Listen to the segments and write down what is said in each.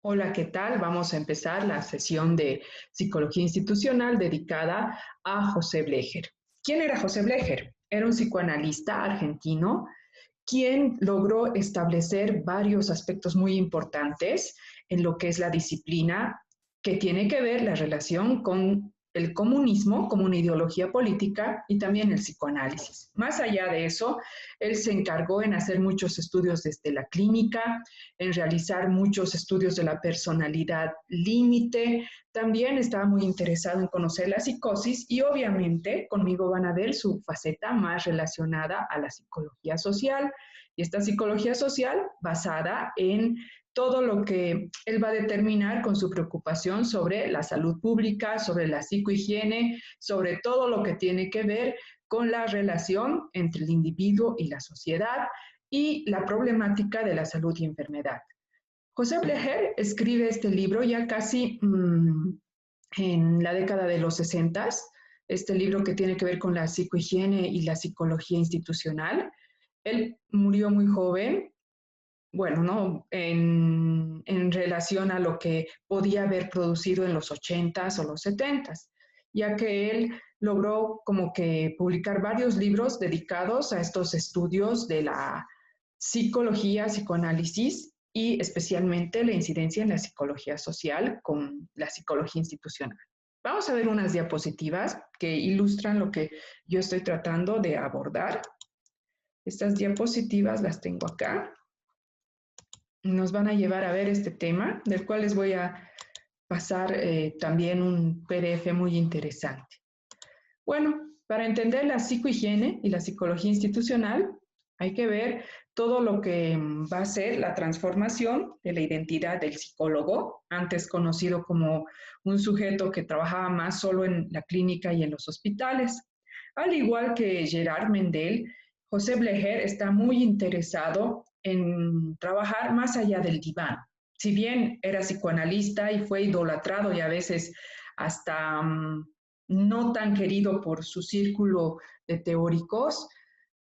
Hola, ¿qué tal? Vamos a empezar la sesión de psicología institucional dedicada a José Blecher. ¿Quién era José Blecher? Era un psicoanalista argentino quien logró establecer varios aspectos muy importantes en lo que es la disciplina que tiene que ver la relación con el comunismo como una ideología política y también el psicoanálisis. Más allá de eso, él se encargó en hacer muchos estudios desde la clínica, en realizar muchos estudios de la personalidad límite, también estaba muy interesado en conocer la psicosis y obviamente conmigo van a ver su faceta más relacionada a la psicología social. Y esta psicología social basada en todo lo que él va a determinar con su preocupación sobre la salud pública, sobre la psicohigiene, sobre todo lo que tiene que ver con la relación entre el individuo y la sociedad y la problemática de la salud y enfermedad. José Blecher escribe este libro ya casi en la década de los 60, este libro que tiene que ver con la psicohigiene y la psicología institucional. Él murió muy joven, bueno, ¿no? En relación a lo que podía haber producido en los 80s o los 70s, ya que él logró como que publicar varios libros dedicados a estos estudios de la psicología, psicoanálisis y especialmente la incidencia en la psicología social con la psicología institucional. Vamos a ver unas diapositivas que ilustran lo que yo estoy tratando de abordar. Estas diapositivas las tengo acá. Nos van a llevar a ver este tema, del cual les voy a pasar también un PDF muy interesante. Bueno, para entender la psicohigiene y la psicología institucional, hay que ver todo lo que va a ser la transformación de la identidad del psicólogo, antes conocido como un sujeto que trabajaba más solo en la clínica y en los hospitales. Al igual que Gerard Mendel, José Blecher está muy interesado en trabajar más allá del diván. Si bien era psicoanalista y fue idolatrado y a veces hasta no tan querido por su círculo de teóricos,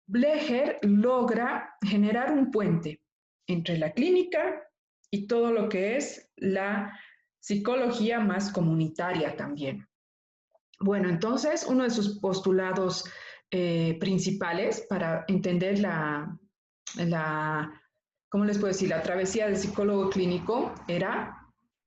Blecher logra generar un puente entre la clínica y todo lo que es la psicología más comunitaria también. Bueno, entonces uno de sus postulados principales para entender ¿cómo les puedo decir? La travesía del psicólogo clínico era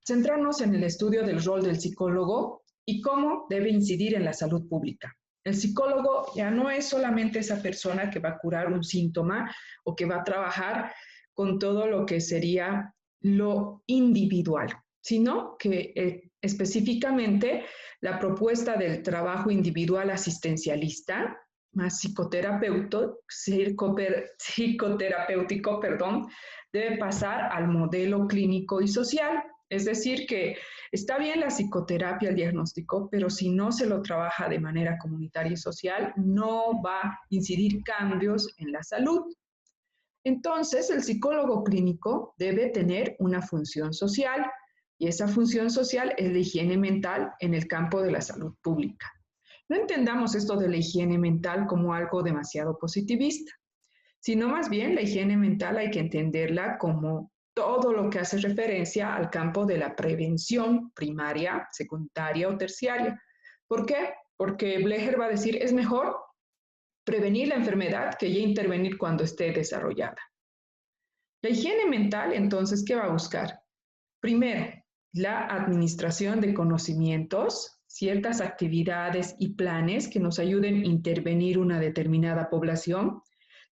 centrarnos en el estudio del rol del psicólogo y cómo debe incidir en la salud pública. El psicólogo ya no es solamente esa persona que va a curar un síntoma o que va a trabajar con todo lo que sería lo individual, sino que específicamente la propuesta del trabajo individual asistencialista, más psicoterapéutico, perdón, debe pasar al modelo clínico y social. Es decir, que está bien la psicoterapia, el diagnóstico, pero si no se lo trabaja de manera comunitaria y social, no va a incidir cambios en la salud. Entonces, el psicólogo clínico debe tener una función social y esa función social es la higiene mental en el campo de la salud pública. No entendamos esto de la higiene mental como algo demasiado positivista, sino más bien la higiene mental hay que entenderla como todo lo que hace referencia al campo de la prevención primaria, secundaria o terciaria. ¿Por qué? Porque Blecher va a decir, es mejor prevenir la enfermedad que ya intervenir cuando esté desarrollada. La higiene mental, entonces, ¿qué va a buscar? Primero, la administración de conocimientos, ciertas actividades y planes que nos ayuden a intervenir una determinada población.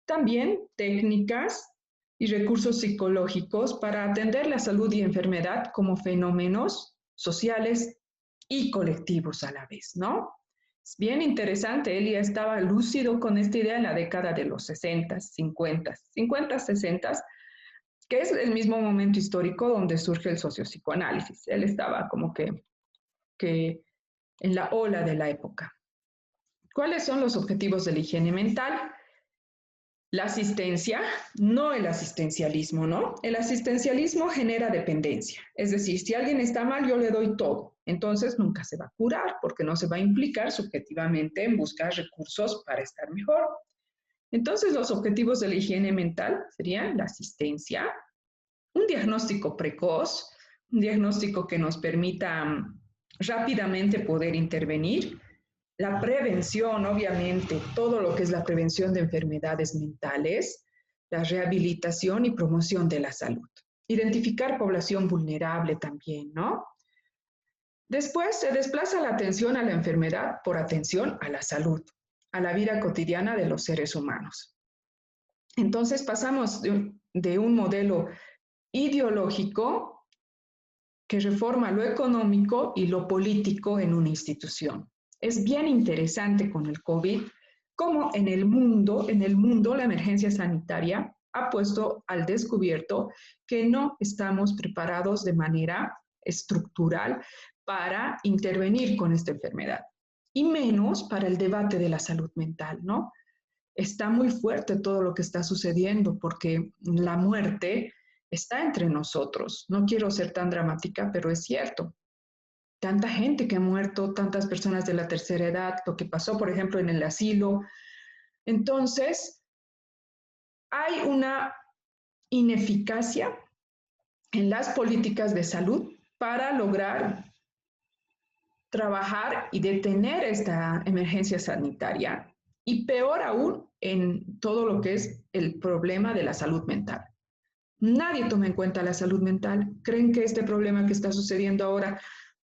También técnicas y recursos psicológicos para atender la salud y enfermedad como fenómenos sociales y colectivos a la vez, ¿no? Es bien interesante, él ya estaba lúcido con esta idea en la década de los 60, 50, 60, que es el mismo momento histórico donde surge el sociopsicoanálisis. Él estaba como que en la ola de la época. ¿Cuáles son los objetivos de la higiene mental? La asistencia, no el asistencialismo, ¿no? El asistencialismo genera dependencia. Es decir, si alguien está mal, yo le doy todo. Entonces nunca se va a curar porque no se va a implicar subjetivamente en buscar recursos para estar mejor. Entonces los objetivos de la higiene mental serían la asistencia, un diagnóstico precoz, un diagnóstico que nos permita rápidamente poder intervenir. La prevención, obviamente, todo lo que es la prevención de enfermedades mentales, la rehabilitación y promoción de la salud. Identificar población vulnerable también, ¿no? Después se desplaza la atención a la enfermedad por atención a la salud, a la vida cotidiana de los seres humanos. Entonces pasamos de un modelo ideológico que reforma lo económico y lo político en una institución. Es bien interesante con el COVID cómo en el mundo la emergencia sanitaria ha puesto al descubierto que no estamos preparados de manera estructural para intervenir con esta enfermedad, y menos para el debate de la salud mental, ¿no? Está muy fuerte todo lo que está sucediendo porque la muerte está entre nosotros. No quiero ser tan dramática, pero es cierto. Tanta gente que ha muerto, tantas personas de la tercera edad, lo que pasó, por ejemplo, en el asilo. Entonces, hay una ineficacia en las políticas de salud para lograr trabajar y detener esta emergencia sanitaria, y peor aún en todo lo que es el problema de la salud mental. Nadie toma en cuenta la salud mental. ¿Creen que este problema que está sucediendo ahora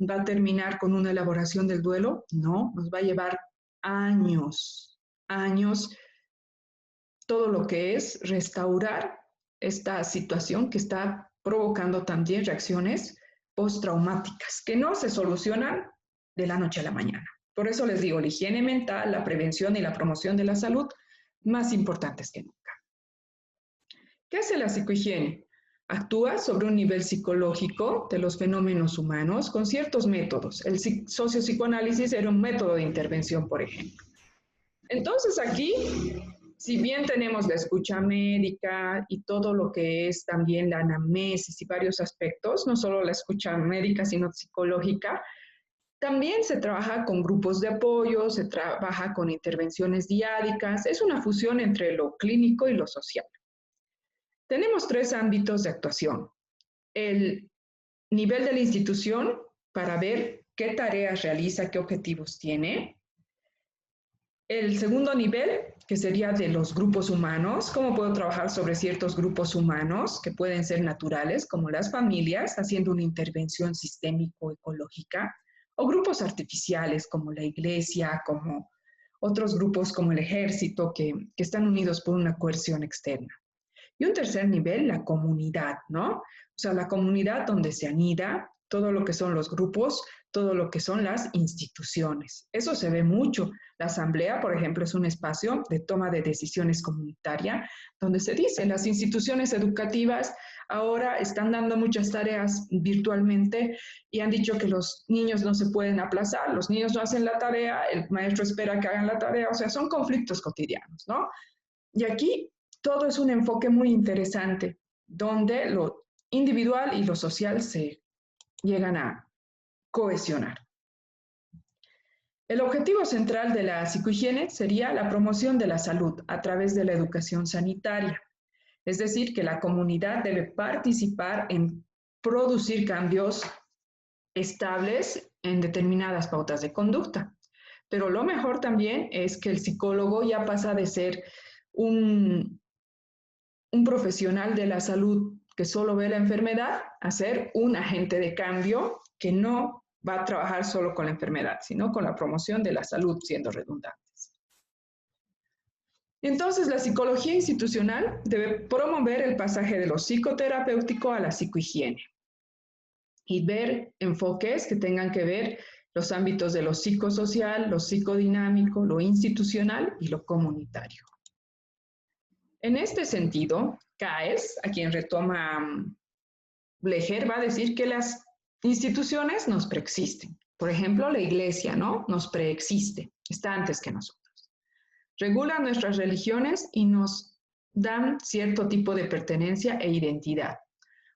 va a terminar con una elaboración del duelo? No, nos va a llevar años, años, todo lo que es restaurar esta situación que está provocando también reacciones postraumáticas que no se solucionan de la noche a la mañana. Por eso les digo, la higiene mental, la prevención y la promoción de la salud, más importantes que nunca. ¿Qué hace la psicohigiene? Actúa sobre un nivel psicológico de los fenómenos humanos con ciertos métodos. El sociopsicoanálisis era un método de intervención, por ejemplo. Entonces aquí, si bien tenemos la escucha médica y todo lo que es también la anamnesis y varios aspectos, no solo la escucha médica, sino psicológica, también se trabaja con grupos de apoyo, se trabaja con intervenciones diádicas, es una fusión entre lo clínico y lo social. Tenemos 3 ámbitos de actuación. El nivel de la institución para ver qué tareas realiza, qué objetivos tiene. El segundo nivel, que sería de los grupos humanos, cómo puedo trabajar sobre ciertos grupos humanos que pueden ser naturales, como las familias, haciendo una intervención sistémico-ecológica, o grupos artificiales como la iglesia, como otros grupos como el ejército, que están unidos por una coerción externa. Y un tercer nivel, la comunidad, ¿no? O sea, la comunidad donde se anida todo lo que son los grupos, todo lo que son las instituciones. Eso se ve mucho. La asamblea, por ejemplo, es un espacio de toma de decisiones comunitaria, donde se dice, las instituciones educativas ahora están dando muchas tareas virtualmente y han dicho que los niños no se pueden aplazar, los niños no hacen la tarea, el maestro espera que hagan la tarea, o sea, son conflictos cotidianos, ¿no? Y aquí todo es un enfoque muy interesante, donde lo individual y lo social se llegan a cohesionar. El objetivo central de la psicohigiene sería la promoción de la salud a través de la educación sanitaria. Es decir, que la comunidad debe participar en producir cambios estables en determinadas pautas de conducta. Pero lo mejor también es que el psicólogo ya pasa de ser un profesional de la salud que solo ve la enfermedad a ser un agente de cambio que no va a trabajar solo con la enfermedad, sino con la promoción de la salud, siendo redundantes. Entonces, la psicología institucional debe promover el pasaje de lo psicoterapéutico a la psicohigiene y ver enfoques que tengan que ver los ámbitos de lo psicosocial, lo psicodinámico, lo institucional y lo comunitario. En este sentido, Caes, a quien retoma Blecher, va a decir que las instituciones nos preexisten. Por ejemplo, la iglesia, ¿no? Nos preexiste, está antes que nosotros. Regulan nuestras religiones y nos dan cierto tipo de pertenencia e identidad.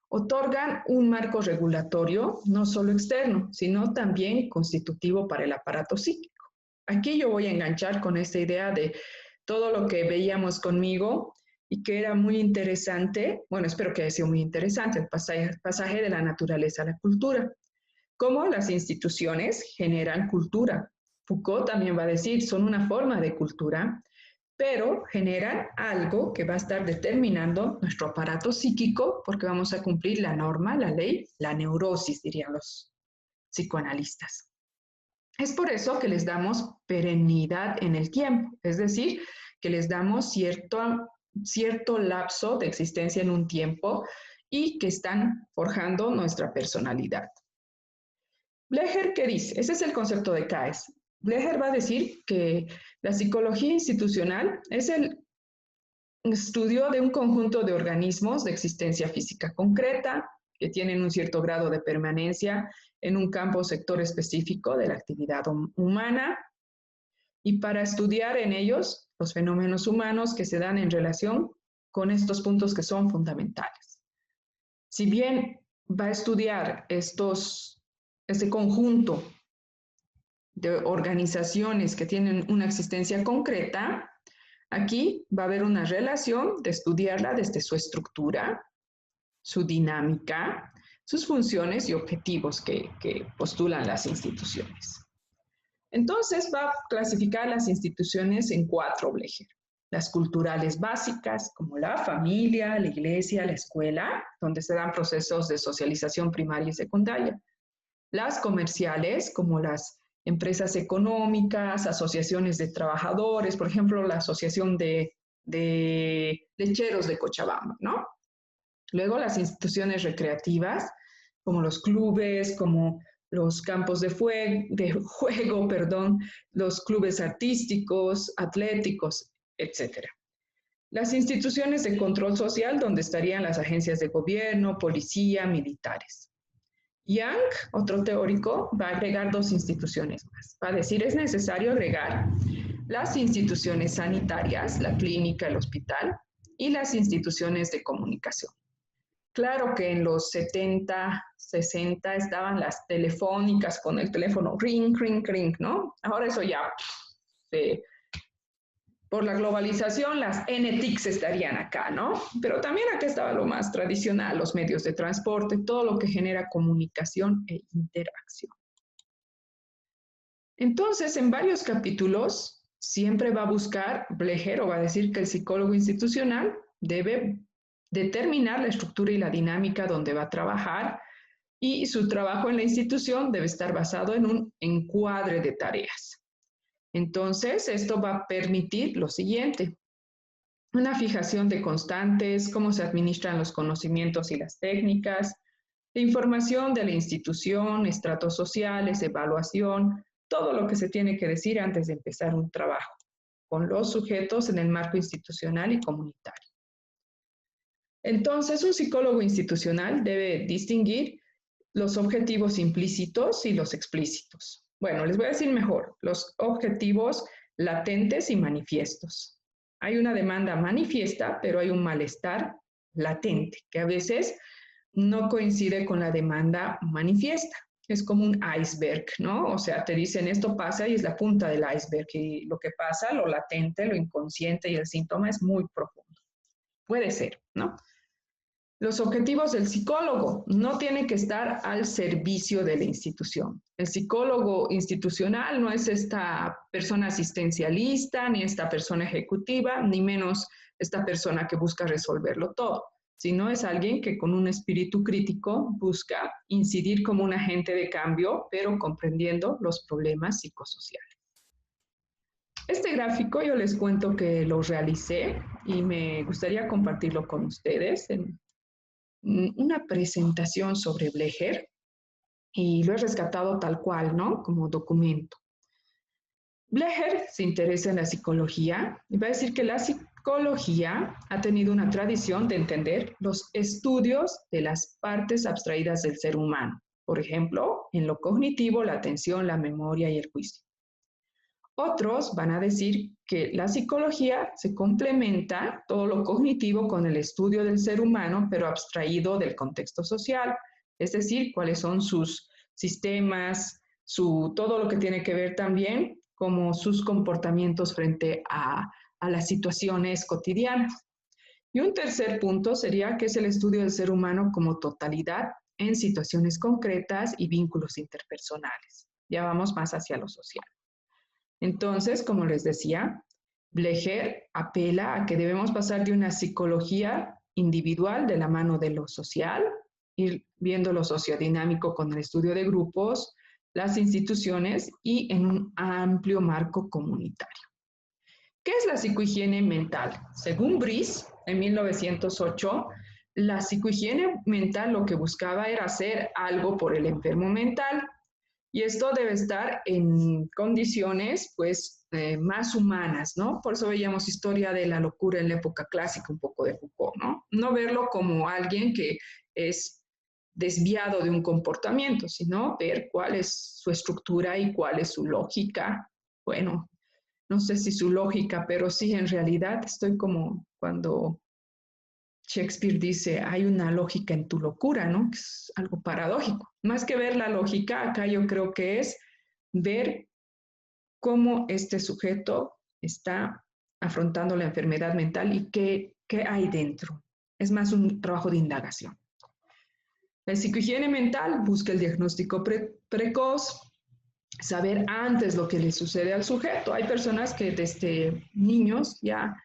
Otorgan un marco regulatorio no solo externo, sino también constitutivo para el aparato psíquico. Aquí yo voy a enganchar con esta idea de todo lo que veíamos conmigo y que era muy interesante, bueno, espero que haya sido muy interesante, el pasaje de la naturaleza a la cultura. Cómo las instituciones generan cultura. Foucault también va a decir, son una forma de cultura, pero generan algo que va a estar determinando nuestro aparato psíquico porque vamos a cumplir la norma, la ley, la neurosis, dirían los psicoanalistas. Es por eso que les damos perennidad en el tiempo, es decir, que les damos cierto lapso de existencia en un tiempo y que están forjando nuestra personalidad. Blecher, ¿qué dice? Ese es el concepto de CAES. Blecher va a decir que la psicología institucional es el estudio de un conjunto de organismos de existencia física concreta que tienen un cierto grado de permanencia en un campo o sector específico de la actividad humana y para estudiar en ellos los fenómenos humanos que se dan en relación con estos puntos que son fundamentales. Si bien va a estudiar este conjunto de organizaciones que tienen una existencia concreta, aquí va a haber una relación de estudiarla desde su estructura, su dinámica, sus funciones y objetivos que postulan las instituciones. Entonces va a clasificar las instituciones en 4, Blecher. Las culturales básicas, como la familia, la iglesia, la escuela, donde se dan procesos de socialización primaria y secundaria. Las comerciales, como las empresas económicas, asociaciones de trabajadores, por ejemplo, la asociación de lecheros de Cochabamba, ¿no? Luego las instituciones recreativas, como los clubes, como los campos de juego, los clubes artísticos, atléticos, etc. Las instituciones de control social, donde estarían las agencias de gobierno, policía, militares. Young, otro teórico, va a agregar 2 instituciones más. Va a decir, es necesario agregar las instituciones sanitarias, la clínica, el hospital, y las instituciones de comunicación. Claro que en los 70, 60 estaban las telefónicas con el teléfono ring, ring, ring, ¿no? Ahora eso ya, por la globalización, las NTICs estarían acá, ¿no? Pero también acá estaba lo más tradicional, los medios de transporte, todo lo que genera comunicación e interacción. Entonces, en varios capítulos, siempre va a buscar Blecher o va a decir que el psicólogo institucional debe determinar la estructura y la dinámica donde va a trabajar y su trabajo en la institución debe estar basado en un encuadre de tareas. Entonces, esto va a permitir lo siguiente: una fijación de constantes, cómo se administran los conocimientos y las técnicas, la información de la institución, estratos sociales, evaluación, todo lo que se tiene que decir antes de empezar un trabajo con los sujetos en el marco institucional y comunitario. Entonces, un psicólogo institucional debe distinguir los objetivos implícitos y los explícitos. Bueno, les voy a decir mejor, los objetivos latentes y manifiestos. Hay una demanda manifiesta, pero hay un malestar latente, que a veces no coincide con la demanda manifiesta. Es como un iceberg, ¿no? O sea, te dicen esto pasa y es la punta del iceberg, y lo que pasa, lo latente, lo inconsciente y el síntoma es muy profundo. Puede ser, ¿no? Los objetivos del psicólogo no tienen que estar al servicio de la institución. El psicólogo institucional no es esta persona asistencialista, ni esta persona ejecutiva, ni menos esta persona que busca resolverlo todo, sino es alguien que con un espíritu crítico busca incidir como un agente de cambio, pero comprendiendo los problemas psicosociales. Este gráfico yo les cuento que lo realicé y me gustaría compartirlo con ustedes en una presentación sobre Blecher y lo he rescatado tal cual, ¿no? Como documento. Blecher se interesa en la psicología y va a decir que la psicología ha tenido una tradición de entender los estudios de las partes abstraídas del ser humano, por ejemplo, en lo cognitivo, la atención, la memoria y el juicio. Otros van a decir que la psicología se complementa todo lo cognitivo con el estudio del ser humano, pero abstraído del contexto social, es decir, cuáles son sus sistemas, todo lo que tiene que ver también como sus comportamientos frente a las situaciones cotidianas. Y un tercer punto sería que es el estudio del ser humano como totalidad en situaciones concretas y vínculos interpersonales. Ya vamos más hacia lo social. Entonces, como les decía, Blecher apela a que debemos pasar de una psicología individual de la mano de lo social, ir viendo lo sociodinámico con el estudio de grupos, las instituciones y en un amplio marco comunitario. ¿Qué es la psicohigiene mental? Según Brice, en 1908, la psicohigiene mental lo que buscaba era hacer algo por el enfermo mental, y esto debe estar en condiciones, pues, más humanas, ¿no? Por eso veíamos historia de la locura en la época clásica, un poco de Foucault, ¿no? No verlo como alguien que es desviado de un comportamiento, sino ver cuál es su estructura y cuál es su lógica. Bueno, no sé si su lógica, pero sí, en realidad estoy como cuando Shakespeare dice, hay una lógica en tu locura, ¿no? Que es algo paradójico. Más que ver la lógica, acá yo creo que es ver cómo este sujeto está afrontando la enfermedad mental y qué hay dentro. Es más un trabajo de indagación. La psicohigiene mental busca el diagnóstico precoz, saber antes lo que le sucede al sujeto. Hay personas que desde niños ya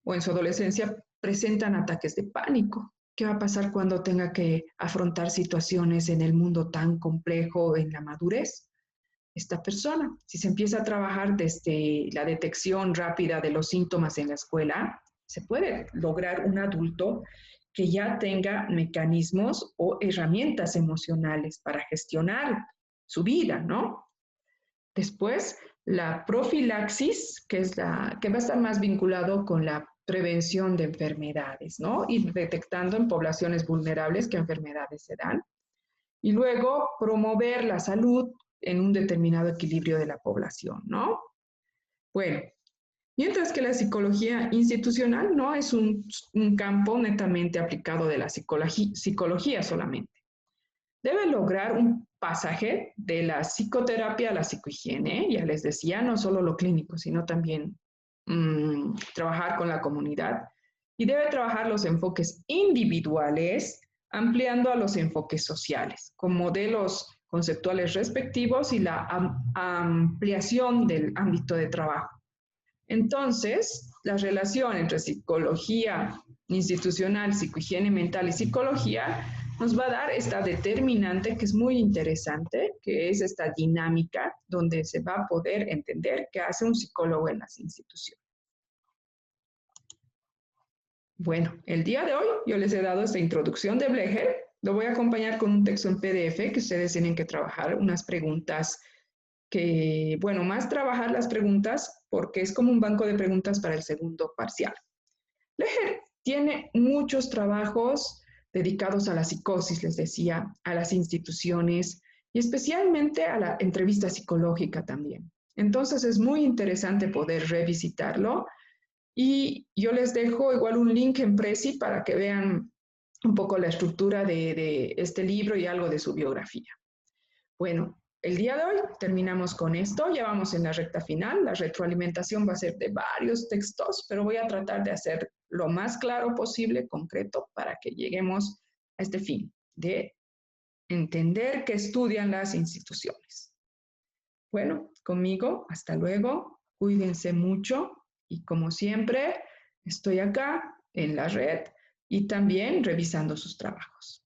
o en su adolescencia presentan ataques de pánico. ¿Qué va a pasar cuando tenga que afrontar situaciones en el mundo tan complejo en la madurez? Esta persona, si se empieza a trabajar desde la detección rápida de los síntomas en la escuela, se puede lograr un adulto que ya tenga mecanismos o herramientas emocionales para gestionar su vida, ¿no? Después, la profilaxis, que va a estar más vinculado con la prevención de enfermedades, ¿no? Ir detectando en poblaciones vulnerables qué enfermedades se dan. Y luego, promover la salud en un determinado equilibrio de la población, ¿no? Bueno, mientras que la psicología institucional no es un campo netamente aplicado de la psicología solamente. Debe lograr un pasaje de la psicoterapia a la psicohigiene, ya les decía, no solo lo clínico, sino también trabajar con la comunidad. Y debe trabajar los enfoques individuales, ampliando a los enfoques sociales, con modelos conceptuales respectivos y la ampliación del ámbito de trabajo. Entonces, la relación entre psicología institucional, psicohigiene mental y psicología nos va a dar esta determinante que es muy interesante, que es esta dinámica donde se va a poder entender qué hace un psicólogo en las instituciones. Bueno, el día de hoy yo les he dado esta introducción de Blecher. Lo voy a acompañar con un texto en PDF que ustedes tienen que trabajar, unas preguntas que, bueno, más trabajar las preguntas porque es como un banco de preguntas para el segundo parcial. Blecher tiene muchos trabajos dedicados a la psicosis, les decía, a las instituciones y especialmente a la entrevista psicológica también. Entonces es muy interesante poder revisitarlo y yo les dejo igual un link en Prezi para que vean un poco la estructura de este libro y algo de su biografía. Bueno, el día de hoy terminamos con esto, ya vamos en la recta final, la retroalimentación va a ser de varios textos, pero voy a tratar de hacer lo más claro posible, concreto, para que lleguemos a este fin, de entender qué estudian las instituciones. Bueno, conmigo, hasta luego, cuídense mucho y como siempre, estoy acá en la red y también revisando sus trabajos.